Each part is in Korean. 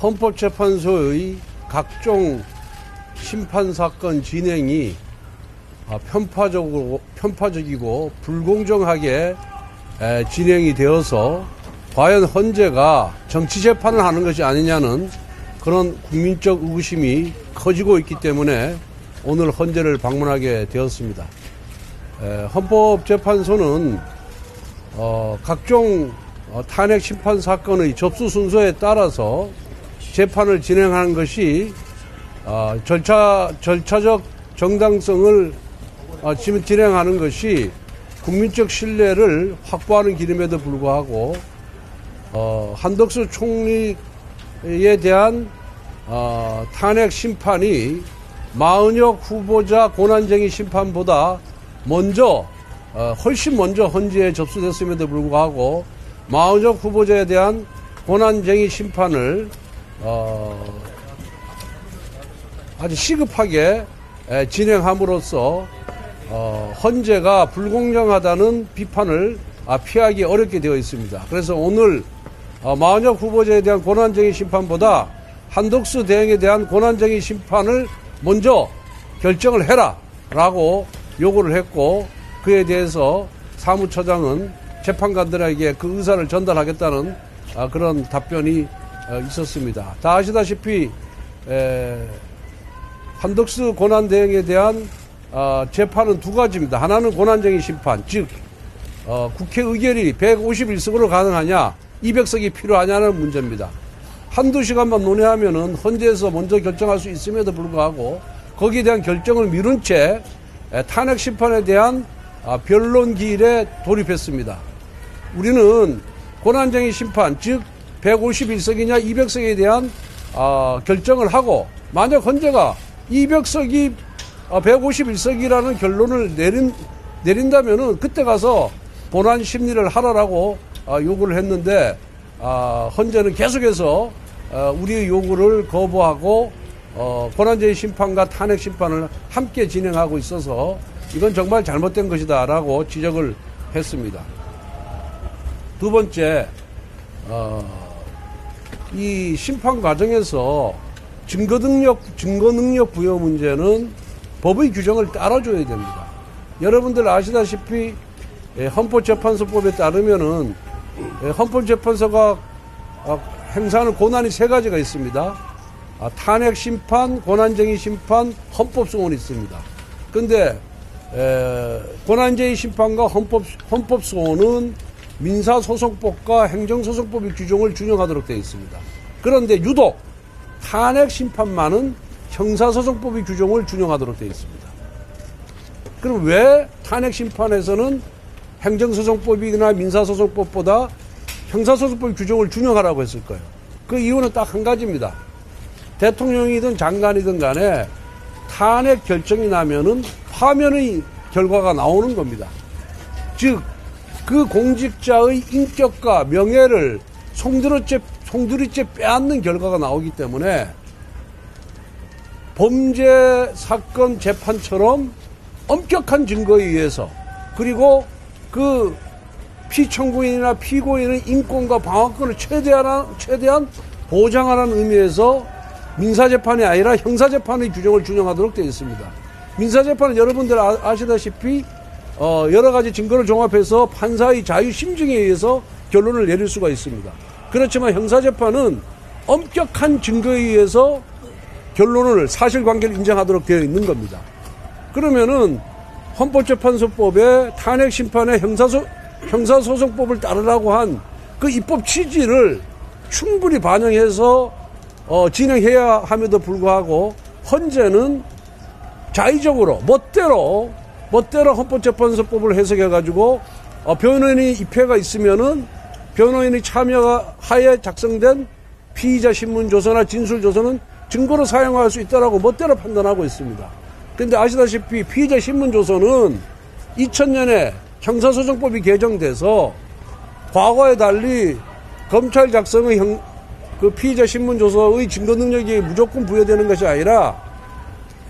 헌법재판소의 각종 심판사건 진행이 편파적이고 불공정하게 진행이 되어서 과연 헌재가 정치재판을 하는 것이 아니냐는 그런 국민적 의구심이 커지고 있기 때문에 오늘 헌재를 방문하게 되었습니다. 헌법재판소는 각종 탄핵 심판 사건의 접수 순서에 따라서 재판을 진행하는 것이 절차적 정당성을 진행하는 것이 국민적 신뢰를 확보하는 길임에도 불구하고 한덕수 총리에 대한 탄핵 심판이 마은혁 후보자 권한쟁의 심판보다 훨씬 먼저 헌재에 접수됐음에도 불구하고 마은혁 후보자에 대한 권한쟁의 심판을 아주 시급하게 진행함으로써 헌재가 불공정하다는 비판을 피하기 어렵게 되어 있습니다. 그래서 오늘 마은혁 후보자에 대한 권한쟁의 심판보다 한덕수 대행에 대한 권한쟁의 심판을 먼저 결정을 해라 라고 요구를 했고, 그에 대해서 사무처장은 재판관들에게 그 의사를 전달하겠다는 그런 답변이 있었습니다. 다 아시다시피 한덕수 권한대행에 대한 재판은 두 가지입니다. 하나는 권한쟁의 심판, 즉 국회 의결이 151석으로 가능하냐, 200석이 필요하냐는 문제입니다. 한두 시간만 논의하면은 헌재에서 먼저 결정할 수 있음에도 불구하고 거기에 대한 결정을 미룬 채 탄핵 심판에 대한 변론 기일에 돌입했습니다. 우리는 권한쟁의 심판, 즉 151석이냐 200석에 대한 결정을 하고, 만약 헌재가 200석이 151석이라는 결론을 내린다면은 그때 가서 본안 심리를 하라라고 요구를 했는데, 헌재는 계속해서 우리의 요구를 거부하고 권한쟁의 심판과 탄핵 심판을 함께 진행하고 있어서 이건 정말 잘못된 것이다라고 지적을 했습니다. 두 번째, 이 심판 과정에서 증거 능력 부여 문제는 법의 규정을 따라줘야 됩니다. 여러분들 아시다시피 헌법재판소법에 따르면은 헌법재판소가 행사하는 권한이 세 가지가 있습니다. 탄핵 심판, 권한쟁의 심판, 헌법소원이 있습니다. 그런데 권한쟁의 심판과 헌법소원은 민사소송법과 행정소송법의 규정을 준용하도록 되어 있습니다. 그런데 유독 탄핵 심판만은 형사소송법의 규정을 준용하도록 되어 있습니다. 그럼 왜 탄핵 심판에서는 행정소송법이나 민사소송법보다 형사소송법 규정을 준용하라고 했을까요? 그 이유는 딱 한 가지입니다. 대통령이든 장관이든 간에 탄핵 결정이 나면은 파면의 결과가 나오는 겁니다. 즉, 그 공직자의 인격과 명예를 송두리째 빼앗는 결과가 나오기 때문에 범죄 사건 재판처럼 엄격한 증거에 의해서, 그리고 그 피청구인이나 피고인의 인권과 방어권을 최대한 보장하라는 의미에서 민사재판이 아니라 형사재판의 규정을 준용하도록 되어 있습니다. 민사재판은 여러분들 아시다시피 여러 가지 증거를 종합해서 판사의 자유심증에 의해서 결론을 내릴 수가 있습니다. 그렇지만 형사재판은 엄격한 증거에 의해서 결론을, 사실관계를 인정하도록 되어 있는 겁니다. 그러면은 헌법재판소법에 탄핵심판의 형사소송법을 따르라고 한 그 입법 취지를 충분히 반영해서 진행해야 함에도 불구하고 헌재는 자의적으로 멋대로 헌법재판소법을 해석해가지고 변호인이 입회가 있으면은 변호인의 참여 하에 작성된 피의자 신문조서나 진술조서는 증거로 사용할 수 있다라고 멋대로 판단하고 있습니다. 그런데 아시다시피 피의자 신문조서는 2000년에 형사소송법이 개정돼서 과거에 달리 검찰 작성의 그 피의자 신문조서의 증거 능력이 무조건 부여되는 것이 아니라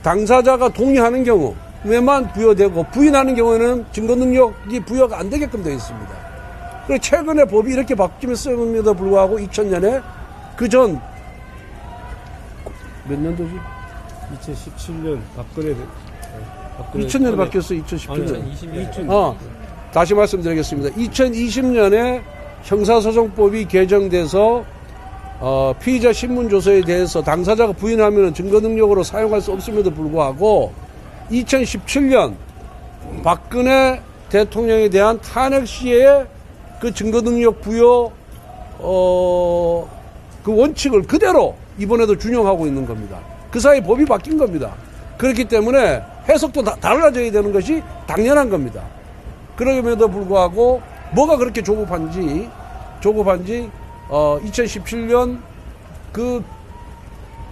당사자가 동의하는 경우에만 부여되고, 부인하는 경우에는 증거 능력이 부여가 안 되게끔 되어 있습니다. 그리고 최근에 법이 이렇게 바뀌었음에도 불구하고 2000년에 그 전 몇 년도지? 2017년 박근혜 2000년에 바뀌었어. 2017년. 2020년. 다시 말씀드리겠습니다. 2020년에 형사소송법이 개정돼서 피의자 신문조서에 대해서 당사자가 부인하면 증거 능력으로 사용할 수 없음에도 불구하고 2017년 박근혜 대통령에 대한 탄핵 시에 그 증거 능력 부여 그 원칙을 그대로 이번에도 준용하고 있는 겁니다. 그 사이 법이 바뀐 겁니다. 그렇기 때문에 해석도 달라져야 되는 것이 당연한 겁니다. 그럼에도 불구하고 뭐가 그렇게 조급한지 2017년 그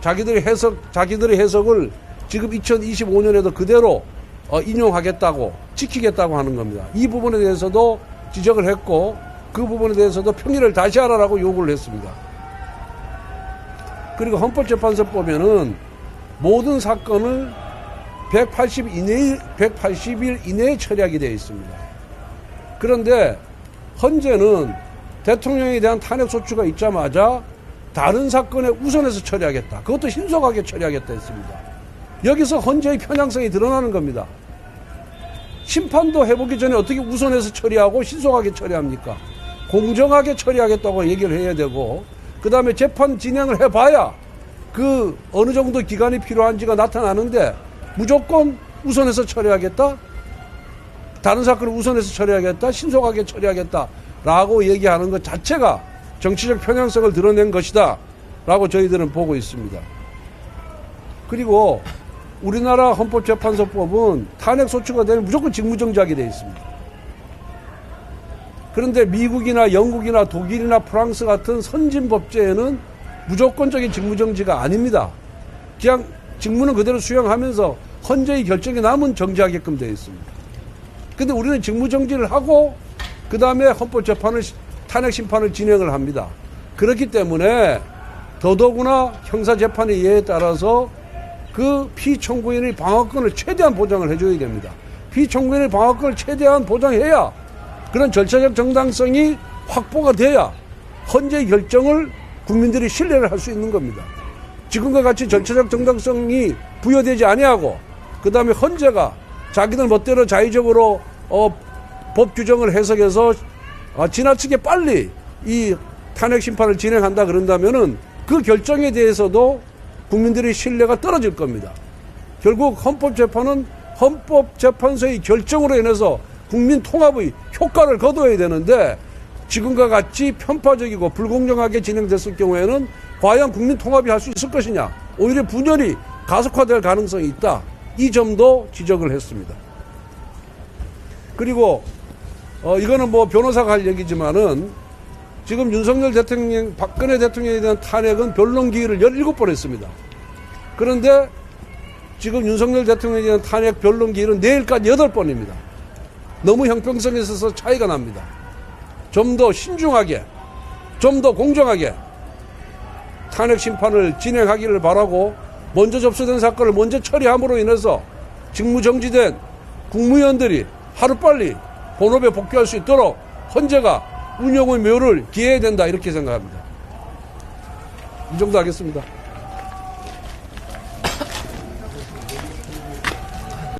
자기들의 해석을 지금 2025년에도 그대로 인용하겠다고 지키겠다고 하는 겁니다. 이 부분에 대해서도 지적을 했고 그 부분에 대해서도 평의를 다시 하라고 요구를 했습니다. 그리고 헌법재판소법에는 모든 사건을 180일 이내에 처리하게 되어 있습니다. 그런데 헌재는 대통령에 대한 탄핵소추가 있자마자 다른 사건에 우선해서 처리하겠다. 그것도 신속하게 처리하겠다 했습니다. 여기서 헌재의 편향성이 드러나는 겁니다. 심판도 해보기 전에 어떻게 우선해서 처리하고 신속하게 처리합니까? 공정하게 처리하겠다고 얘기를 해야 되고 그 다음에 재판 진행을 해봐야 그 어느 정도 기간이 필요한지가 나타나는데 무조건 우선해서 처리하겠다? 다른 사건을 우선해서 처리하겠다? 신속하게 처리하겠다? 라고 얘기하는 것 자체가 정치적 편향성을 드러낸 것이다 라고 저희들은 보고 있습니다. 그리고 우리나라 헌법재판소법은 탄핵소추가 되면 무조건 직무정지하게 되어 있습니다. 그런데 미국이나 영국이나 독일이나 프랑스 같은 선진법제에는 무조건적인 직무정지가 아닙니다. 그냥 직무는 그대로 수행하면서 헌재의 결정이 나면 정지하게끔 되어 있습니다. 근데 우리는 직무정지를 하고 그 다음에 헌법재판을 탄핵심판을 진행을 합니다. 그렇기 때문에 더더구나 형사재판의 예에 따라서 그 피청구인의 방어권을 최대한 보장을 해줘야 됩니다. 피청구인의 방어권을 최대한 보장해야 그런 절차적 정당성이 확보가 돼야 헌재의 결정을 국민들이 신뢰를 할 수 있는 겁니다. 지금과 같이 절차적 정당성이 부여되지 아니하고 그 다음에 헌재가 자기들 멋대로 자의적으로 법 규정을 해석해서 지나치게 빨리 이 탄핵 심판을 진행한다 그런다면은 그 결정에 대해서도 국민들의 신뢰가 떨어질 겁니다. 결국 헌법재판은 헌법재판소의 결정으로 인해서 국민 통합의 효과를 거둬야 되는데 지금과 같이 편파적이고 불공정하게 진행됐을 경우에는 과연 국민 통합이 할 수 있을 것이냐, 오히려 분열이 가속화될 가능성이 있다. 이 점도 지적을 했습니다. 그리고 이거는 뭐 변호사가 할 얘기지만은 지금 윤석열 대통령, 박근혜 대통령에 대한 탄핵은 변론 기회를 17번 했습니다. 그런데 지금 윤석열 대통령에 대한 탄핵 변론 기회는 내일까지 8번입니다. 너무 형평성에 있어서 차이가 납니다. 좀 더 신중하게, 좀 더 공정하게 탄핵 심판을 진행하기를 바라고 먼저 접수된 사건을 먼저 처리함으로 인해서 직무정지된 국무위원들이 하루빨리 본업에 복귀할 수 있도록 헌재가 운영의 묘를 기해야 된다 이렇게 생각합니다. 이 정도 하겠습니다.